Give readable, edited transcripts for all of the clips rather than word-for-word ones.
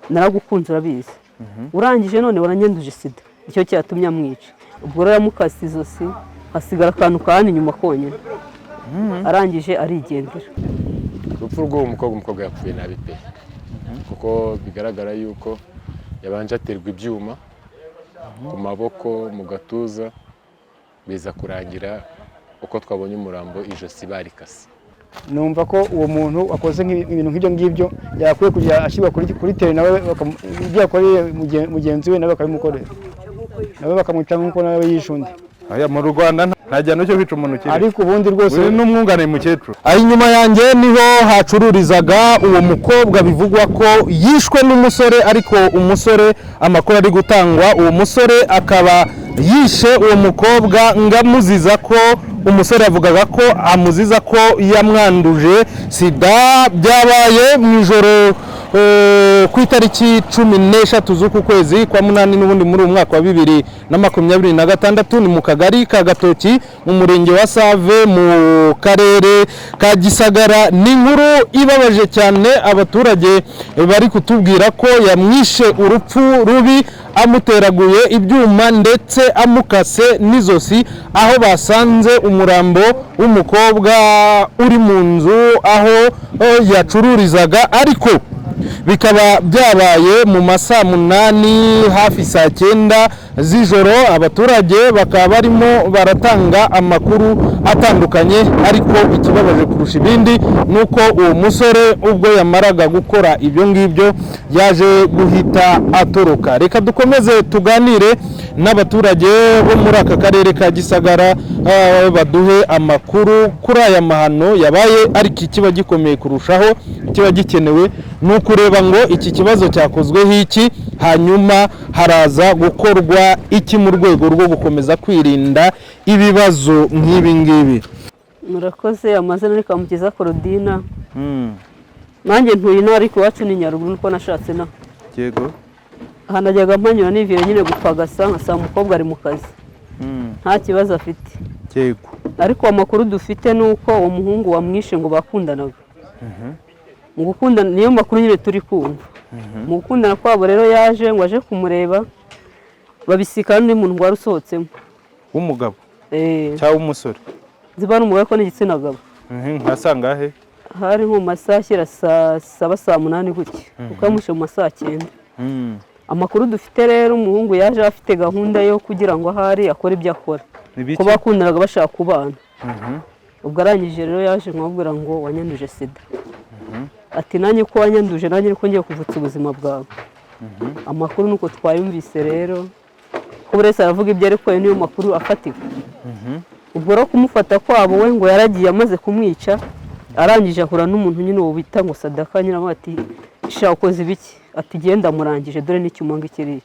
naragukunze urabizi urangije none waranyanduje sida icyo cyatumye amwica ubwo rero yamukase izosi hasigara akantu kahani inyuma konyine arangije arigendera. urupfu rw'uwo umukobwa yapfuye nabi pe kuko bigaragara yuko yabanje aterwa ibyuma ku maboko mu gatuza biza kurangira uko twabonye umurambo ijosi barikase. numva ko uwo muntu akoze ibintu nk'ibyo ngibyo yakwiye kujya ashyirwa kuri tere nawe ibyo yakoreye mugenzi we nawe bakabimukorera nawe bakamwica nk'uko nawe yishundi. aya mu Rwanda nta gihano cyo kwica umuntu kiri ariko ubundi rwose uri n'umwunganiye mukecuru. aho inyuma yanjye niho hacururizaga uwo mukobwa bivugwa ko yishwe n'umusore ariko umusore amakuru ari gutangwa uwo musore akaba yishe uwo mukobwa ngamuziza ko umusore yavugaga ko amuziza ko yamwanduje sida. Byabaye mu ijoro ku itariki 13 z'uku kwezi kwa munani n'ubundi muri uyu mwaka wa 2026 ni mu kagari ka Gatoki mu murenge wa Save mu karere ka Gisagara. Ni inkuru ibabaje cyane abaturage bari kutubwira ko yamwishe urupfu rubi amuteraguye ibyuma ndetse amukase n'izosi aho basanze umurambo w'umukobwa uri mu nzu aho yacururizaga ariko bikaba byabaye mu masaa 8 hafi saa 9 z'ijoro. Abaturage bakaba barimo baratanga amakuru atandukanye ariko ikibabaje kurusha ibindi nuko uwo musore ubwo yamaraga gukora ibyo ngibyo yaje guhita atoroka. Reka dukomeze tuganire n'abaturage bo muri aka karere ka Gisagara baduhe amakuru kuri aya mahano yabaye ariko ikiba gikomeye kurushaho kiba gikenewe nuko ureba ngo iki kibazo cyakozweho iki hanyuma haraza gukorwa iki mu rwego rwo gukomeza kwirinda ibibazo nk'ibi ngibi. Murakoze. Amazina ni Kamukiza Claudine. nanjye ntuye ino ariko iwacu ni Nyaruguru nuko nashatse na yego aha najyaga mpanyura nivire nyine gupagasa nkasanga umukobwa ari mu kazi nta kibazo afite. yego ariko amakuru dufite nuko uwo muhungu wamwishe ngo bakundanaga. mu gukundana niyo makuru nyine turi kumva. mu gukundana kwabo rero yaje ngo aje kumureba babisikana n'undi muntu wari usohotsemo w'umugabo cyangwa umusore ziba n'umugabo ko n'igitsina gabo. nkasanga he hari mu masaha ashyira saa 7-8 gutya kuko yamushe mu masaha 9. amakuru dufite rero umuhungu yaje afite gahunda yo kugira ngo ahari akore ibyo akora ko bakundanaga bashaka kubana. ubwo arangije rero yaje nkamubwira ngo wanyanduje sida. ati nanjye ko wanyanduje nanjye ko ngiye kuvutsa ubuzima bwawe. amakuru nuko twayumvise rero ko buri wese aravuga ibyo ariko niyo makuru afatika. ubwo rero kumufata kwabo we ngo yaragiye amaze kumwica arangije ahura n'umuntu nyine wo bita ngo Sadaka nyine ati sha ukoze ibiki. ati genda murangije dore n'icyuma ngikiriye.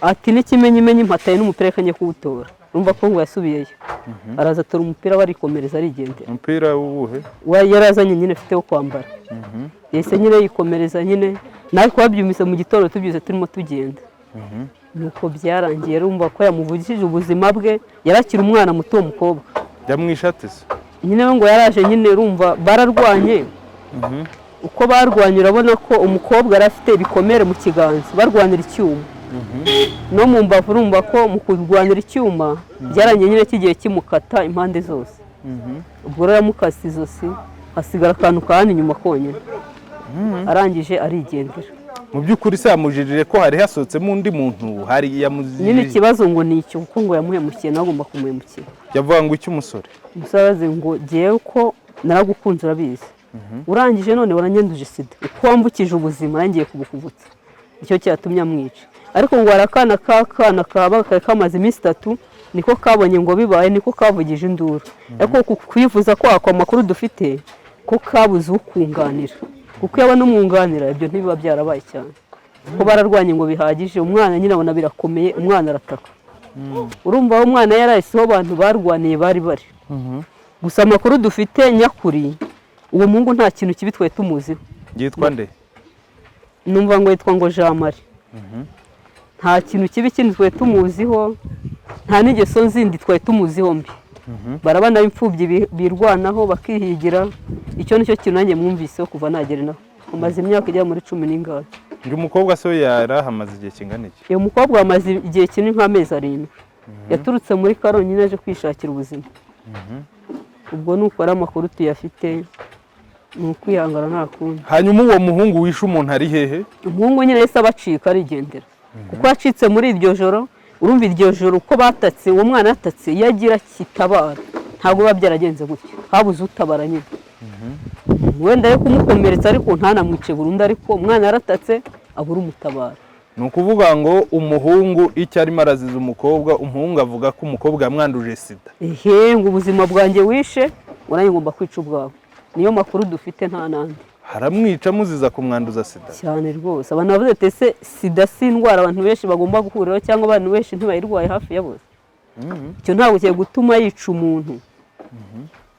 ati n'ikimenyimenyi impataye n'umupira kanye kuwutora. urumva ko ngo yasubiyeyo araza atora umupira barikomereza arigendera. umupira w'ubuhe yarazanye nyine afite wo kwambara. yese nyine yikomereza nyine nawe kwabyumise mu gitoro tubyuze turimo tugenda. nuko byarangiye urumva ko yamuvugishije ubuzima bwe yarakira umwana muto w'umukobwa. yamwishatse nyine ngo yaraje nyine urumva bararwanye. uko barwanye urabona ko umukobwa yari afite ibikomere mu kiganza barwanira icyuma. no mu mbavu urumva ko mu kurwanira icyuma byarangiye nyine kigiye kimukata impande zose. ubwo rero yamukase izosi hasigara akantu kahani inyuma konyine arangije arigendera. mu by'ukuri se yamujirije ko hari hasohotsemo undi muntu hari yamuzije nyine ikibazo ngo ni icyo kuko ngo yamuhemukiye nawe agomba kumuhemukira. yavuga ngo iki umusore umusaza ngo giye ko naragukunze urabizi urangije none waranyanduje sida uko wambukije ubuzima yangiye kubukuvutsa icyo cyatumye amwica. ariko ngo arakana kaba kamaze iminsi 3 niko kabonye ngo bibaye niko kavugije induru. ariko kwivuza kwako amakuru dufite ko kabuze ukunganira kuko yaba n'umwunganira ibyo ntibiba byarabaye cyane ko bararwanye ngo bihagije. umwana nyine abona birakomeye umwana arataka. urumva aho umwana yarahise abantu barwaniye bari gusa amakuru dufite nyakuri uwo muhungu nta kintu kibi twe tumuziho. yitwa nde numva ngo yitwa ngo Jean Marie. nta kintu kibi kindi twe tumuziho nta n'ingeso nzindi twe tumuziho mbi. barabana imfubyi birwanaho bakihigira icyo nicyo kintu nanjye mwumviseho kuva nagera naho umaze imyaka ijya muri 10 n'ingahe. ngo umukobwa se yarahamaze igihe kingana iki? uyu mukobwa amaze igihe kinini nk'amezi 7 yaturutse muri Karongi nyine aje kwishakira ubuzima. Ubwo nuko ari amakuru tuyafite, ni ukwihangana nta kundi. Hanyuma uwo muhungu wishe umuntu ari hehe? Umuhungu nyine yahise abacika arigendera, kuko yacitse muri iryo joro. Urumva iryo joro uko batatse uwo mwana yatatse, iyo agira kitabara ntabwo biba byaragenze gutyo, habuze utabara nyine. Wenda yo kumukomeretsa ariko ntanamwice burundu, ariko umwana yaratatse abura umutabara. Ni ukuvuga ngo umuhungu icyo arimo araziza umukobwa, umuhungu avuga ko umukobwa yamwanduje sida. Ngo ubuzima bwanjye wishe, uranjye ngomba kwica ubwawe. Niyo makuru dufite, nta nandi. Haramwica muziza kumwanduza sida cyane rwose. Abantu bavuze ati ese sida si indwara abantu benshi bagomba guhuriraho, cyangwa abantu benshi ntibayirwaye hafi ya bose? Icyo ntabwo kigiye gutuma yica umuntu.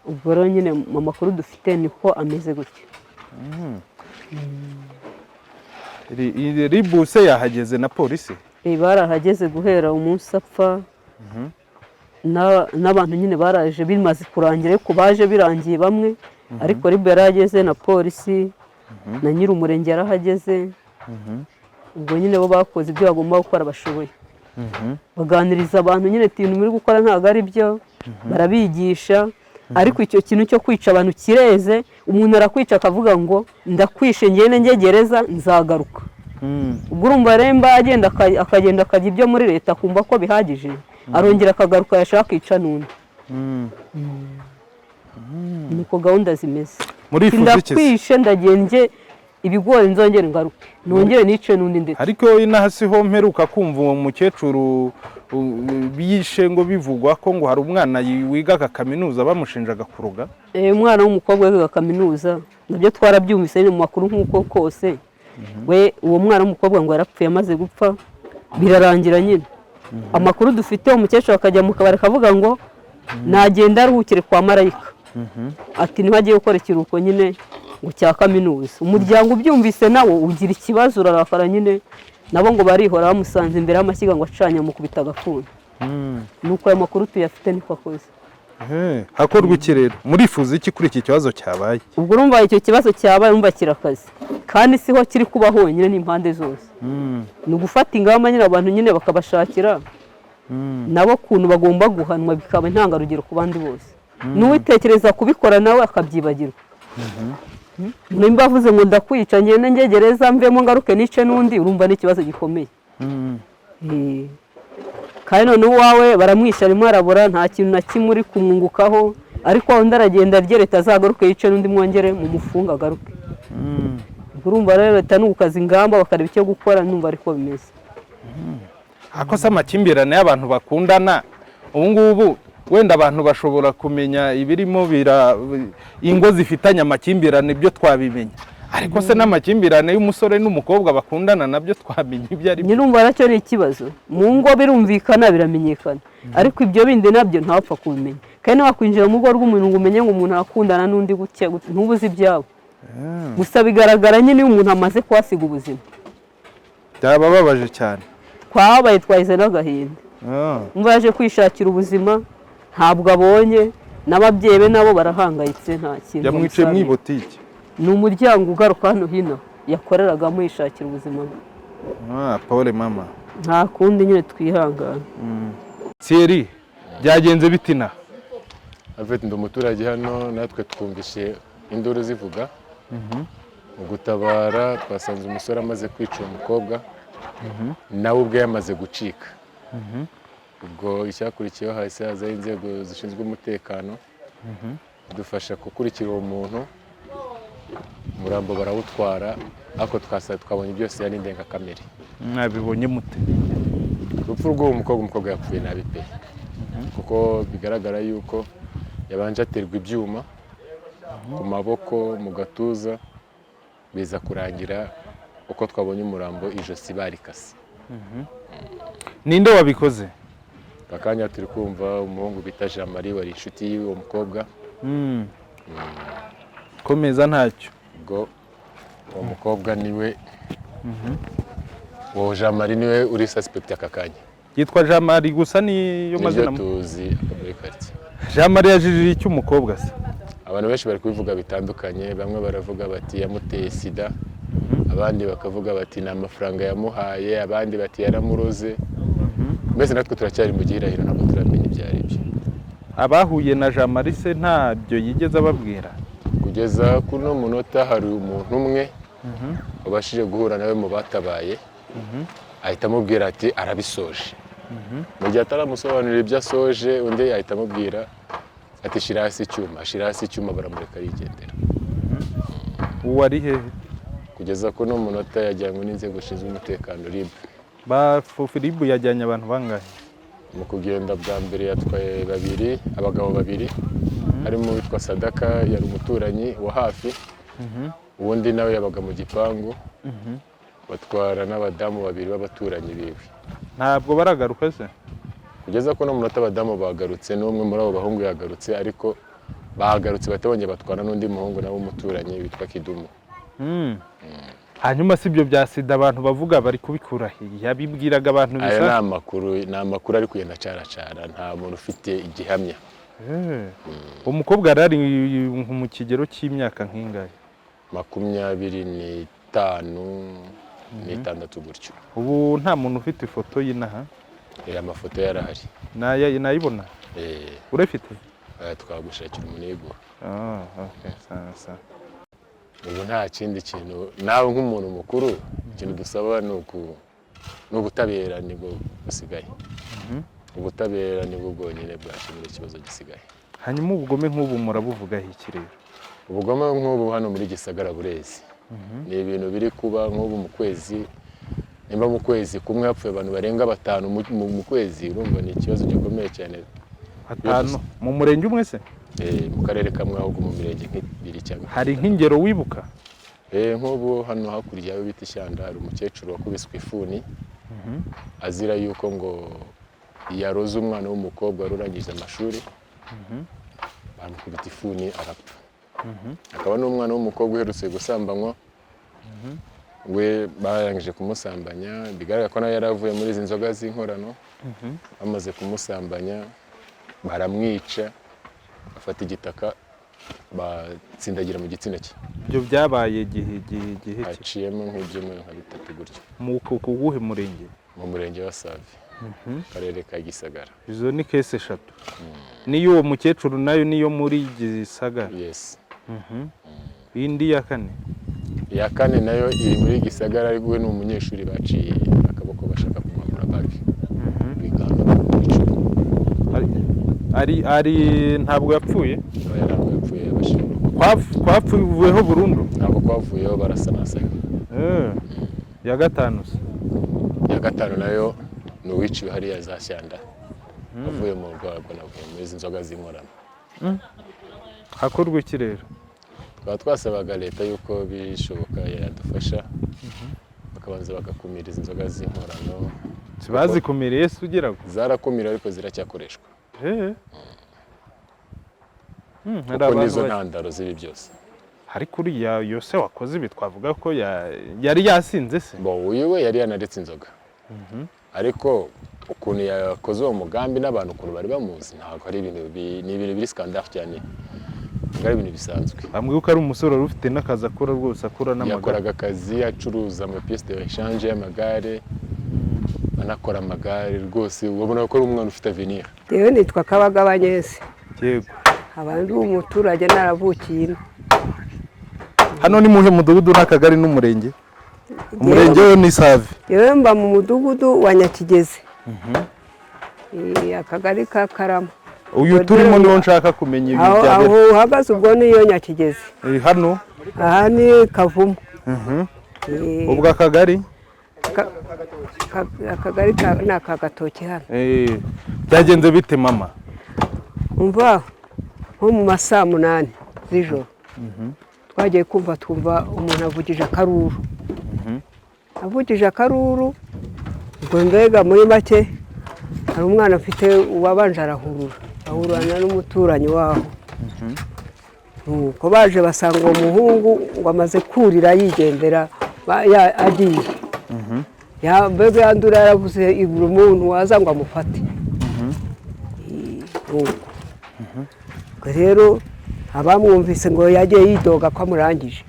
Ubwo rero nyine mu makuru dufite niko ameze gutya. Ribuse yahageze na polisi? Barahageze guhera umunsi apfa. N'abantu nyine baraje bimaze kurangira, ariko baje birangiye bamwe. Ariko Ribu yarahageze na polisi na nyir'umurenge yarahageze. Ubwo nyine bo bakoze ibyo bagomba gukora bashoboye. Baganiriza abantu nyine ati ibintu muri gukora ntabwo ari byo, barabigisha. Ariko icyo kintu cyo kwica abantu kireze. Umuntu arakwica akavuga ngo ndakwishe ngende njye gereza nzagaruka. Ubwo urumva remba agenda akagenda akajya ibyo muri leta akumva ko bihagije, arongera akagaruka yashaka kwica n'undi. Niko gahunda zimeze. Ndakwishe ndagenje ibigori nzongere ngaruke, nongere nice n'undi ndetse. Ariko inahasi ho mperuka kumva uwo mukecuru biyishe ngo bivugwa ko ngo hari umwana wigaga kaminuza bamushinjaga kuruga. Umwana w'umukobwa wigaga kaminuza, nabyo twarabyumvise mu makuru nk'uko kose. We uwo mwana w'umukobwa ngo yarapfuye amaze gupfa, birarangira nyine. Amakuru dufite umukecuru akajya mu kabari akavuga ngo nagenda aruhukire kwa marayika. Ati niho agiye gukora ikiruhuko nyine ngo cya kaminuza. Umuryango ubyumvise nawo ugira ikibazo, urarakara nyine. Nabo ngo barihora bamusanze imbere y'amashyiga ngo acanye amukubita agafuni. Nuko ayo makuru tuyafite niko akoze. Hakorwa iki rero? Murifuza iki kuri iki kibazo cyabaye? Ubwo urumva icyo kibazo cyabaye urumva kirakaze, kandi siho kiri kuba honyine n'impande zose. Ni ugufata ingamba nyine abantu nyine bakabashakira nabo kuntu bagomba guhanwa, bikaba intangarugero ku bandi bose. N'uwitekereza kubikora nawe akabyibagirwa. Nimba avuze ngo ndakwica ngende njye gereza mvemo ngaruke nice n'undi, urumva ni ikibazo gikomeye. Kandi none uwawe baramwisha arimo arabura, nta kintu na kimwe uri kumwungukaho, ariko undi aragenda rye leta azagaruke yice n'undi mwongere mu mufunga agaruke. Urumva rero leta ni ugukaza ingamba bakareba icyo gukora, numva ariko bimeze. Ako se amakimbirane y'abantu bakundana ubu ngubu wenda abantu bashobora kumenya ibirimo ingo zifitanye amakimbirane byo twabimenya, ariko se n'amakimbirane y'umusore n'umukobwa bakundana nabyo twamenya ibyo ari byo. Nyirumva nacyo ni ikibazo. Mu ngo birumvikana biramenyekana, ariko ibyo bindi nabyo ntawapfa kubimenya. Kandi wakwinjira mu rugo rw'umuntu ngo umenye ngo umuntu akundana n'undi gutya ntubuze ibyabo. Gusa bigaragara nyine iyo umuntu amaze kuhasiga ubuzima. Byabababaje cyane. Twabaye twahize n'agahinda. Umva yaje kwishakira ubuzima ntabwo abonye, n'ababyeyi be nabo barahangayitse nta kintu. Yamwice mu ibotike. Ni umuryango ugaruka hano hino yakoreragamo yishakira ubuzima bwe. Paul mama. Nta kundi nyine twihangana. Thierry, byagenze bitina? Afite ndi umuturage hano, natwe twumvishe induru zivuga. Mu gutabara twasanze umusore amaze kwica umukobwa, nawe ubwe yamaze gucika. Ubwo icyakurikiyeho hahise hazaho inzego zishinzwe umutekano dufasha gukurikira uwo muntu, umurambo barawutwara, ariko twabonye byose yari indengakamere. Mwabibonye mute? Urupfu rw'uwo umukobwa yapfuye nabi pe, kuko bigaragara yuko yabanje aterwa ibyuma ku maboko, mu gatuza, biza kurangira uko twabonye umurambo ijosi barikase. Ninde wabikoze? Akanya turi kumva umuhungu bita Jean Marie wari inshuti y'uwo mukobwa. Komeza ntacyo. Ubwo uwo mukobwa niwe, uwo Jean Marie niwe uri suspect aka kanya. Yitwa Jean Marie gusa niyo mazina tuzi muri quartier. Jean Marie yajijije iki umukobwa se? Abantu benshi bari kubivuga bitandukanye, bamwe baravuga bati yamuteye sida, abandi bakavuga bati ni amafaranga yamuhaye, abandi bati yaramuroze. Mbese natwe turacyari mu gihirahiro, ntabwo turamenya ibyo ari byo. Abahuye na Jean Marie se ntabyo yigeze ababwira? Kugeza kuri uno munota hari umuntu umwe wabashije guhura nawe mu batabaye, ahita amubwira ati arabisoje. Mu gihe ataramusobanurira ibyo asoje, undi ahita amubwira ati shira hasi icyuma, baramureka yigendera. Uwo ari hehe? Kugeza kuri uno munota yajyanywe n'inzego zishinzwe umutekano RIB. RIB yajyanye abantu bangahe? Mu kugenda bwa mbere yatwaye abagabo babiri, harimo uwitwa Sadaka, yari umuturanyi wa hafi, uwundi nawe yabaga mu gipangu, batwara n'abadamu babiri b'abaturanyi biwe. Ntabwo baragaruka se? Kugeza ko no munota abadamu bagarutse, n'umwe muri abo bahungu yagarutse, ariko bagarutse batabonye batwara n'undi muhungu nawe umuturanyi witwa Kidumu. Hanyuma si ibyo bya sida abantu bavuga bari kubikura hehe? Yabibwiraga abantu bisa? Aya ni amakuru ari kugenda acaracara, nta muntu ufite igihamya. Umukobwa yari mu kigero cy'imyaka nk'ingahe? 25 n'itandatu gutyo. Ubu nta muntu ufite ifoto y'inaha? Amafoto yarahari. Nayibona? Urafite? Twagushakira umunigo. Okay, sawa. Ubu nta kindi kintu, nawe nk'umuntu mukuru, ikintu dusaba ni ubutabera nibwo busigaye. Ubutabera nibwo bwonyine bwakemura ikibazo gisigaye. Hanyuma ubugome nk'ubu murabuvuga iki rero? Ubugome nk'ubu hano muri Gisagara Burezi ni ibintu biri kuba nk'ubu mu kwezi, nimba mu kwezi kumwe hapfuye abantu barenga 5 mu kwezi, urumva ni ikibazo gikomeye cyane. 5 mu murenge umwe se? Mu karere kamwe, ahubwo mu mirenge nk'ibiri cyangwa. Hari nk'ingero wibuka? Nk'ubu hano hakurya y'ibiti Ishyanda hari umukecuru wakubiswe ifuni, azira yuko ngo yaroze umwana w'umukobwa warurangije amashuri, bamukubita ifuni arapfa. Akaba n'umwana w'umukobwa uherutse gusambanywa, we barangije kumusambanya, bigaragara ko nawe yaravuye muri izi nzoga z'inkorano, bamaze kumusambanya baramwica, bafata igitaka batsindagira mu gitsina cye. Ibyo byabaye igihe ki? Haciyemo nk'ibyumweru nka 3 gutyo. Mu kuwuhe murenge? Mu murenge wa Save, karere ka Gisagara. Izo ni kese 3. Niyo uwo mukecuru nayo niyo muri Gisagara? Yes. Indi ya 4? Iya 4 nayo iri muri Gisagara, ariko we ni umunyeshuri baciye akaboko bashaka kumwambura bagi. Ari ntabwo yapfuye? Ntabwo yapfuye, abashimwe. Kwapfuyeho burundu? Ntabwo kwavuyeho, barasanasanya. Ya 5 se? Ya 5 nayo ni uwiciwe hariya za Shyanda, avuye mu rwego navuye muri izi nzoga z'inkorano. Hakorwa iki rero? Twaba twasabaga leta yuko bishoboka yadufasha, bakabanza bagakumira izi nzoga z'inkorano. Bazikumiriye se ugira ngo? Zarakumira ariko ziracyakoreshwa. Kuko nizo ntandaro z'ibi byose. Ariko uriya yose wakoze ibi twavuga ko yari yasinze se? Uyu we yari yanaretse inzoga, ariko ukuntu yakoze uwo mugambi n'abantu ukuntu bari bamuzi, ntabwo ari ibintu biri scandale cyane, ntabwo ari ibintu bisanzwe. Bambwiye ko ari umusore wari ufite n'akazi akora rwose, akora n'amagare. Yakoraga akazi acuruza amapièces de rechange y'amagare, anakora amagare rwose, ubona ko ari umwana ufite avenir. Yewe nitwa Kabagabanyese. Yego. Abandi umuturage naravukiye. Hano ni muhe mudugudu n'akagari n'umurenge? Umurenge we ni Save. Yewe mba mu mudugudu wa Nyakigeze. Akagari ka Karama. Uyu turimo niwo nshaka kumenya ibi bya. Aho uhagaze ubwo niyo Nyakigeze. Hano? Aha ni Kavumu. Ubwo akagari? Akagari ni akagatoki hano. Byagenze bite mama? Umva nko mu masaa 8 z'ijoro. Twagiye twumva umuntu avugije akaruru. Avugije akaruru, ubwo mbega muri make hari umwana afite uwabanje arahurura, ahurana n'umuturanyi waho. Nuko baje basanga uwo muhungu ngo amaze kurira yigendera agiye. Mbega yandura yaravuze ibura umuntu waza ngo amufate. Rero abamwumvise ngo yagiye yidoga ko amurangije.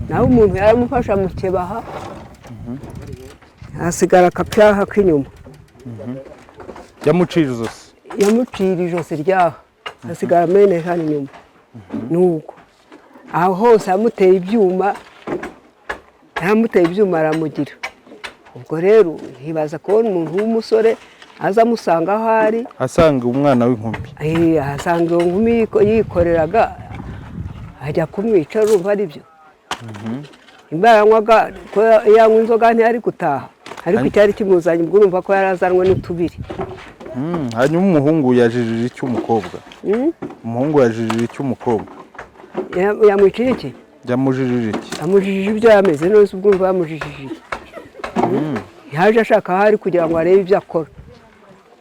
naho umuntu yaramufasha mu kibaha hasigara akapyaha k'inyuma yamucira ijosi yamucira ijosi ryaha hasigara amene hano inyuma nuko aho hose yamuteye ibyuma aramugira ubwo rero ntibaza kubona umuntu w'umusore aza amusanga aho ari asanga umwana w'inkumi ahasanga iyo nkumi yikoreraga ajya kumwica urumva ari byo imbaraga yanywaga yanywa inzoga ntiyari gutaha ariko icyari kimuzanye ubwo urumva ko yari azanwe n'utubiri hanyuma umuhungu yajijije icy'umukobwa umuhungu yajijije icy'umukobwa yamwicira iki yamujijije iki yamujijije ibyo yameze nose ubwo urumva yamujijije yaje ashaka aho ari kugira ngo arebe ibyo akora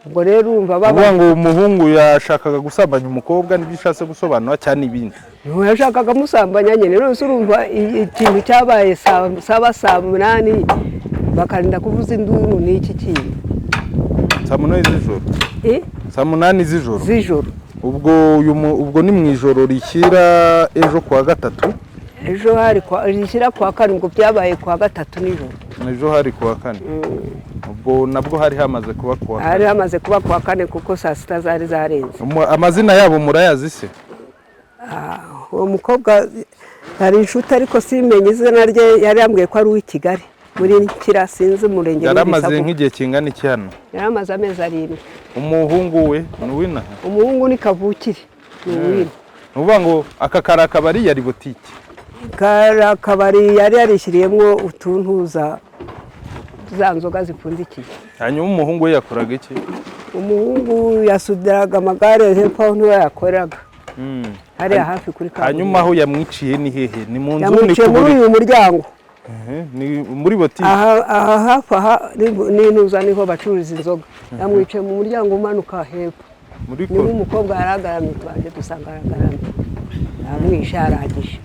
ubwo rero urumva bavuga ngo umuhungu yashakaga gusambanya umukobwa n'ibyo ushatse gusobanura cyane ibindi yashakaga amusambanya nyine nose urumva ikintu cyabaye saa munani bakarinda kuvuza induru ni iki kintu saa munani z'ijoro saa munani z'ijoro ubwo ni mu ijoro rishyira ejo kuwa gatatu ejo hari rishyira kuwa kane ubwo byabaye kuwa gatatu nijoro ejo hari kuwa kane ubwo nabwo hari hamaze kuba kuwa kane hari hamaze kuba kuwa kane kuko saa sita zari zarenze amazina yabo murayazi se uwo mukobwa hari inshuti ariko simenye izina rye yari yambwiye ko ari uw'i Kigali muri Kira sinzi umurenge yari amaze nk'igihe kingana iki hano yari amaze amezi 7 umuhungu we ni uw'inaha umuhungu ni kavukire ni uw'ino ni ukuvuga ngo aka kari akabari yari butike kari akabari yari yarishyiriyemo utuntuza za nzoga zipfundikiye hanyuma umuhungu we yakoraga iki umuhungu yasudiraga amagare hepfo aho niwe yakoreraga hariya hafi kuri kaburimbo hanyuma aho yamwiciye ni hehe ni mu nzu yamwiciye muri uyu muryango ni muri botike aha hafi aha n'intuza niho bacururiza inzoga yamwiciye mu muryango umanuka hepfo niba umukobwa yaragaramye twaje dusanga aragaramye yamwishe yaragije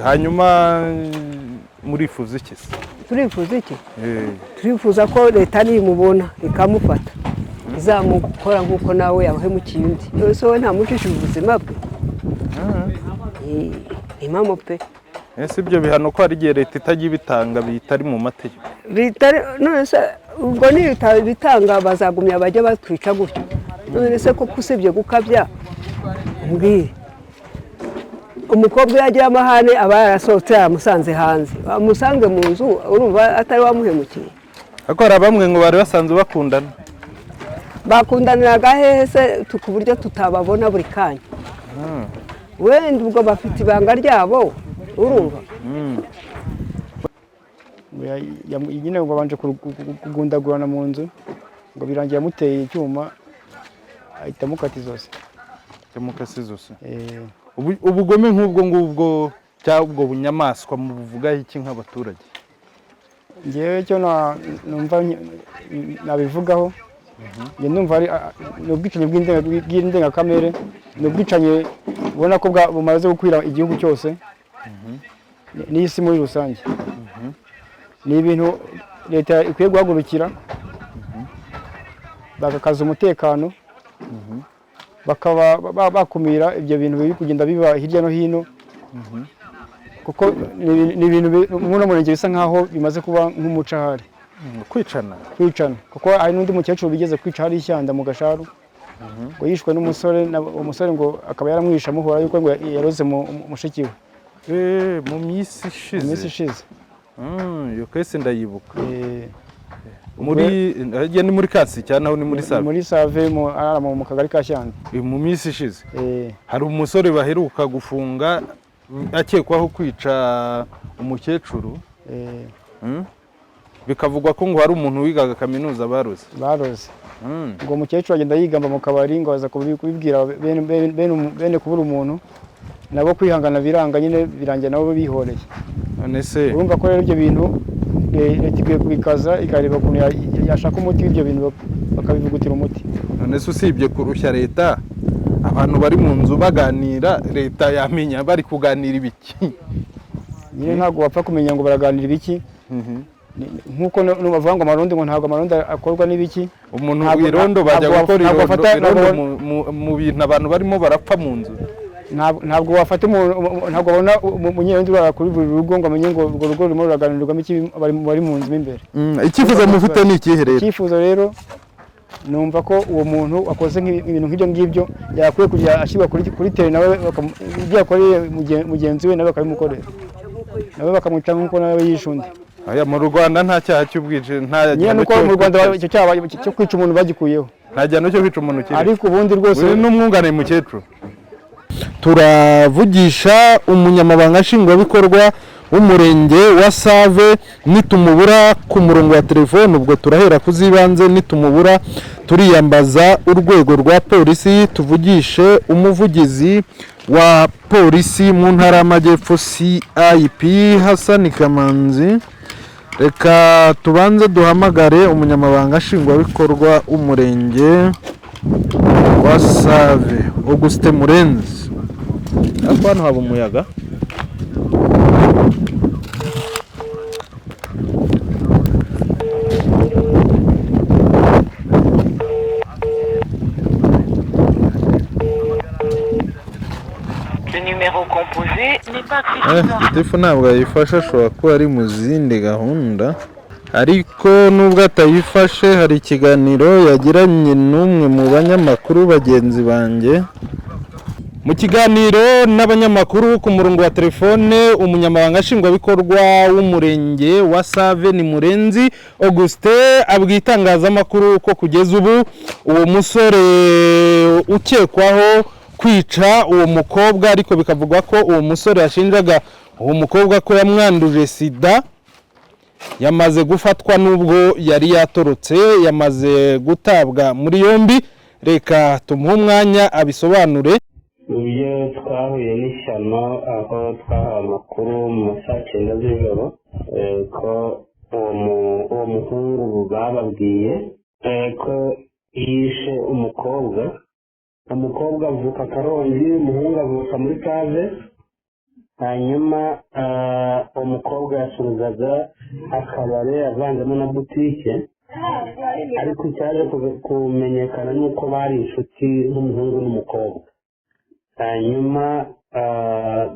hanyuma murifuza iki se turifuza iki turifuza ko leta nimubona ikamufata izamukora nk'uko nawe yahemukiye undi yose we ntamucishije ubuzima bwe impamo pe ese ibyo bihano ko hari igihe leta itajya ibitanga bitari mu mategeko none se ubwo bitanga bazagumya bajya batwica gutyo none se koko usibye gukabya mbwire umukobwa iyo agira amahane aba yarasohotse yamusanze hanze amusange mu nzu urumva atari wamuhemukiye ariko hari bamwe ngo bari basanzwe bakundana bakundaniraga hehe se ku buryo tutababona buri kanya wenda ubwo bafite ibanga ryabo urumva nyine ngo babanje kugundagurana mu nzu ngo birangiye amuteye icyuma ahita amukata izosi amukase izosi ubugome nk'ubwo ngubwo cyangwa ubwo bunyamaswa mubuvugaho iki nk'abaturage ngewe cyo numva nabivugaho njye numva ni ubwicanyi bw'indengakamere ni ubwicanyi ubona ko bumaze gukwira igihugu cyose n'isi muri rusange ni ibintu leta ikwiye guhagurukira bagakaza umutekano bakaba bakumira ibyo bintu biri kugenda biba hirya no hino kuko ni ibintu muri murenge bisa nkaho bimaze kuba nk'umuco ahari kwicana kuko hari n'undi mukecuru bigeze kwica hari ishyanda mu Gasharu ngo yishwe n'umusore umusore ngo akaba yaramwishe amuhora yuko ngo yaroze mushiki we mu minsi ishize iyo kese ndayibuka ni muri kasi cyane aho ni muri save muri save mu kagari ka Shyanda mu minsi ishize hari umusore baheruka gufunga akekwaho kwica umukecuru bikavugwa ko ngo hari umuntu wigaga kaminuza baroze ngo umukecuru agenda yigamba mu kabari ngo aza kubibwira bene kubura umuntu nabo kwihangana biranga nyine birangira nabo bihoreye none se urumva ko rero ibyo bintu leta ikwiye kubikaza ikareba ukuntu yashaka umuti w'ibyo bintu bakabivugutira umuti none se usibye kurushya leta abantu bari mu nzu baganira leta yamenya bari kuganira ibiki nyine ntabwo wapfa kumenya ngo baraganira ibiki nk'uko bavuga ngo amarondo ngo ntabwo amarondo akorwa n'ibiki umuntu irondo bajya gukora irondo mu bintu abantu barimo barapfa mu nzu ntabwo wafata ntabwo wabona umunyerondo urara kuri buri rugo ngo amenye ngo urwo rugo rurimo ruraganirirwamo iki bari mu nzu imbere. Icyifuzo mufite ni ikihe rero? Icyifuzo rero numva ko uwo muntu akoze ibintu nk'ibyo ngibyo yakwiye kujya ashyirwa kuri tere nawe ibyo yakoreye mugenzi we nawe bakabimukorera nawe bakamwica nk'uko nawe yishe undi. Mu Rwanda nta cyaha cy'ubwicanyi, nta nyine nuko mu Rwanda icyo cyaha cyo kwica umuntu bagikuyeho, nta gihano cyo kwica umuntu kiri, ariko ubundi rwose n'umwunganiye mukecuru. Turavugisha umunyamabanga nshingwabikorwa w'umurenge wa Save, nitumubura ku murongo wa telefone ubwo turahera kuzibanze, nitumubura turiyambaza urwego rwa polisi tuvugishe umuvugizi wa polisi mu ntara y'Amajyepfo CIP Hassan Kamanzi. Reka tubanze duhamagare umunyamabanga nshingwabikorwa w'umurenge wa Save Auguste Murenzi. Hano haba umuyaga. Telefone ntabwo ayifashe, ashobora kuba ari mu zindi gahunda, ariko nubwo atayifashe hari ikiganiro yagiranye n'umwe mu banyamakuru bagenzi banjye. Mu kiganiro n'abanyamakuru ku murongo wa telefone, umunyamabanga nshingwabikorwa w'umurenge wa Save ni Murenzi Auguste abwiye itangazamakuru ko kugeza ubu uwo musore ukekwaho kwica uwo mukobwa, ariko bikavugwa ko uwo musore yashinjaga uwo mukobwa ko yamwanduje sida, yamaze gufatwa n'ubwo yari yatorotse, yamaze gutabwa muri yombi. Reka tumuhe umwanya abisobanure. Iyo twahuye n'ishyano aho twahawe amakuru mu saa 9 z'ijoro ko uwo muhungu bababwiye ko yishe umukobwa avuka Karongi, umuhungu avuka muri Kave. Hanyuma umukobwa yasubizaga akabare avanzemo na butike, ariko cyaje kumenyekana nuko bari inshuti n'umuhungu n'umukobwa. Hanyuma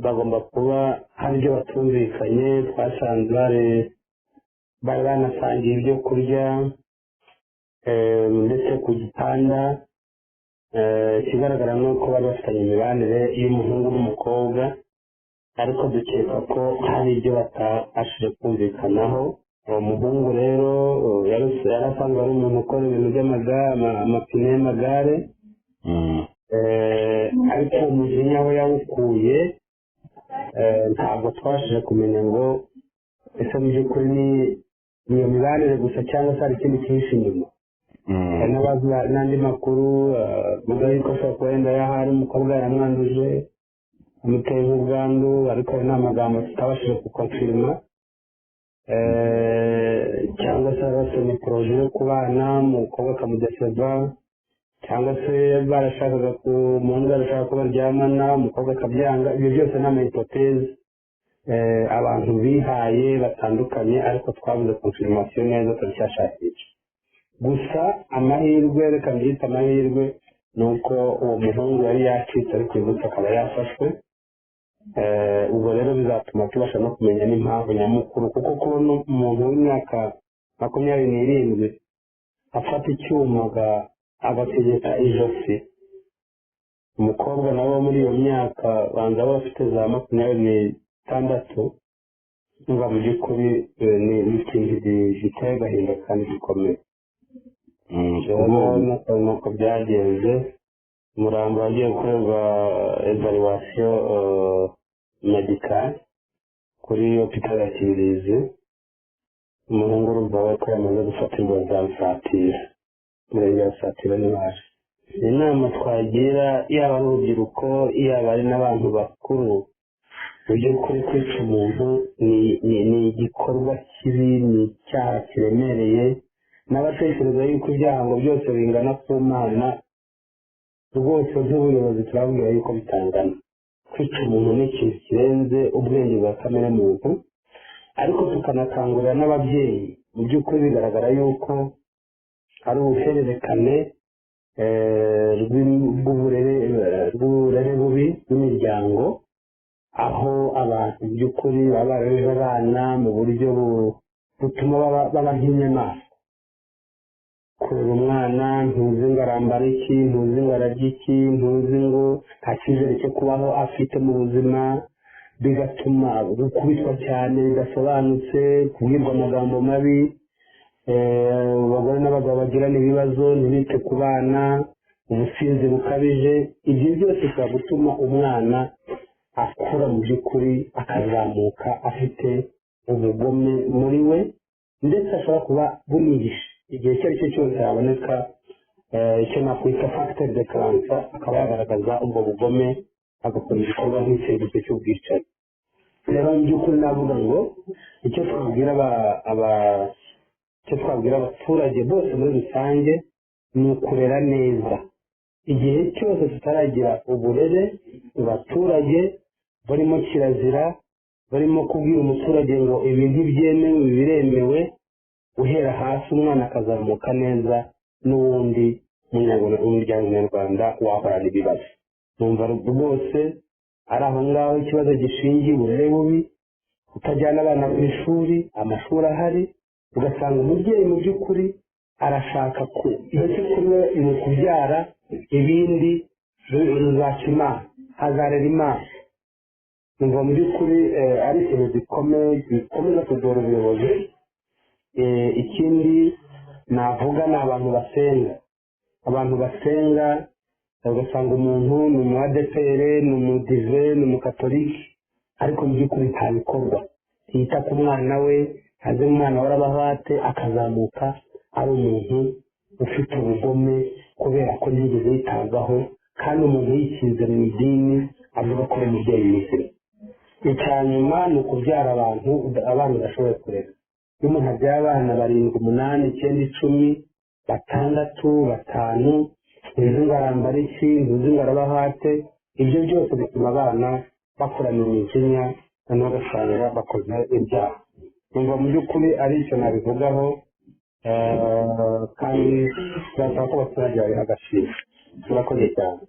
bagomba kuba hari ibyo batumvikanye, twasanze bari banasangiye ibyo kurya ndetse ku gitanda. Ikigaragara ni uko bari bafitanye imibanire y'umuhungu n'umukobwa, ariko dukeka ko hari ibyo batabashije kumvikanaho. Uwo muhungu rero yari asanzwe ari umuntu ukora ibintu by'amapine y'amagare, ariko umujinya we yawukuye ntabwo twabashije kumenya ngo ese mu by'ukuri ni iyo mibanire gusa cyangwa se hari ikindi cyinshi inyuma. Hari n'andi makuru avuga yuko ashobora kuba wenda yahari umukobwa yaramwanduje amuteye nk'ubwandu, ariko hari n'amagambo tutabashije gukonfirima, cyangwa se barasomye poroje yo kubana umukobwa akamudeseva, cyangwa se barashakaga umuhungu arashaka ko baryamana umukobwa akabyanga. Ibyo byose ni amahipoteze abantu bihaye batandukanye, ariko twabuze konfirmasiyo neza, turacyashakisha. Gusa amahirwe, reka mbyita amahirwe, ni uko uwo muhungu yari yacitse ariko uyu munsi akaba yafashwe. Ubwo rero bizatuma tubasha no kumenya n'impamvu nyamukuru, kuko kubona umuntu w'imyaka 27 afata icyuma agategeka ijosi umukobwa nabo muri iyo myaka banza bafite za 26, niba mu by'ukuri ni ikintu giteye agahinda kandi gikomeye. Nuko byagenze, umurambo wagiye gukorerwa evaluation medicale kuri hôpital ya Kibirizi. Umuhungu urumva we ko yamaze gufatirwa za Rusatira, umurenge wa Rusatira ni baje. Inama twagira yaba ari urubyiruko yaba ari n'abantu bakuru, mu by'ukuri kwica umuntu ni igikorwa kibi, ni icyaha kiremereye. N'abatekereza yuko ibyaha ngo byose bingana ku Mana, rwose nk'ubuyobozi turabwira yuko bitangana. Kwica umuntu ni ikintu kirenze ubwenge bwa kamere muntu, ariko tukanakangurira n'ababyeyi. Mu by'ukuri bigaragara yuko hari ubuhererekane rw'uburere bubi bw'imiryango, aho abantu by'ukuri baba barareje abana mu buryo butuma baba nk'inyamaswa. kurera umwana ntuzi ngo arambara iki, ntuzi ngo ararya iki, ntuzi ngo nta cyizere cyo kubaho afite mu buzima, bigatuma gukubitwa cyane bidasobanutse, kubwirwa amagambo mabi, abagore n'abagabo bagirana ibibazo ntibite ku bana, ubusinzi bukabije. Ibyo byose bishobora gutuma umwana akura mu by'ukuri akazamuka afite ubugome muri we, ndetse ashobora kuba bumwihishe igihe icyo ari cyo cyose haboneka icyo nakwita facteur de carence, akaba yagaragaza ubwo bugome agakora igikorwa nk'icyerekezo cy'ubwicanyi. Rero mu by'ukuri navuga ngo icyo twabwira abaturage bose muri rusange ni ukurera neza. Igihe cyose tutaragira uburere mu baturage barimo kirazira, barimo kubwira umuturage ngo ibi ntibyemewe, ibi biremewe, guhera hasi umwana akazamuka neza, n'uwundi umuryango nyarwanda wahorana ibibazo. Numva rwose ari aho ngaho ikibazo gishingiye uburere bubi, kutajyana abana ku ishuri, amashuri ahari, ugasanga umubyeyi mu by'ukuri arashaka icyo kuri we ni ukubyara, ibindi bizaca imana, hazarera imana. Numva mu by'ukuri ari ikintu gikomeza kugora ubuyobozi. Ikindi navuga ni abantu basenga, ugasanga umuntu ni umu ADPR, ni umudive, ni umukatolike, ariko mu by'ukuri nta bikorwa, yita ku mwana we, haze umwana w'abahate akazamuka ari umuntu ufite ubugome kubera ko ntiyigeze yitabwaho, kandi umuntu yikinze mu idini avuga ko ari umubyeyi muzima. Icya nyuma ni ukubyara abana udashoboye kurera. Iyo umuntu abyaye abana 7, 8, 9, 10, 6, 5, ntuzi ngo arambara iki, ntuzi ngo arabahate, ibyo byose bituma abana bakurana imijinya, noneho ugasanga bakoze ibyaha. Numva mu by'ukuri ari icyo nabivugaho, kandi turasaba ko abaturage babiha agaciro. Turakoze cyane.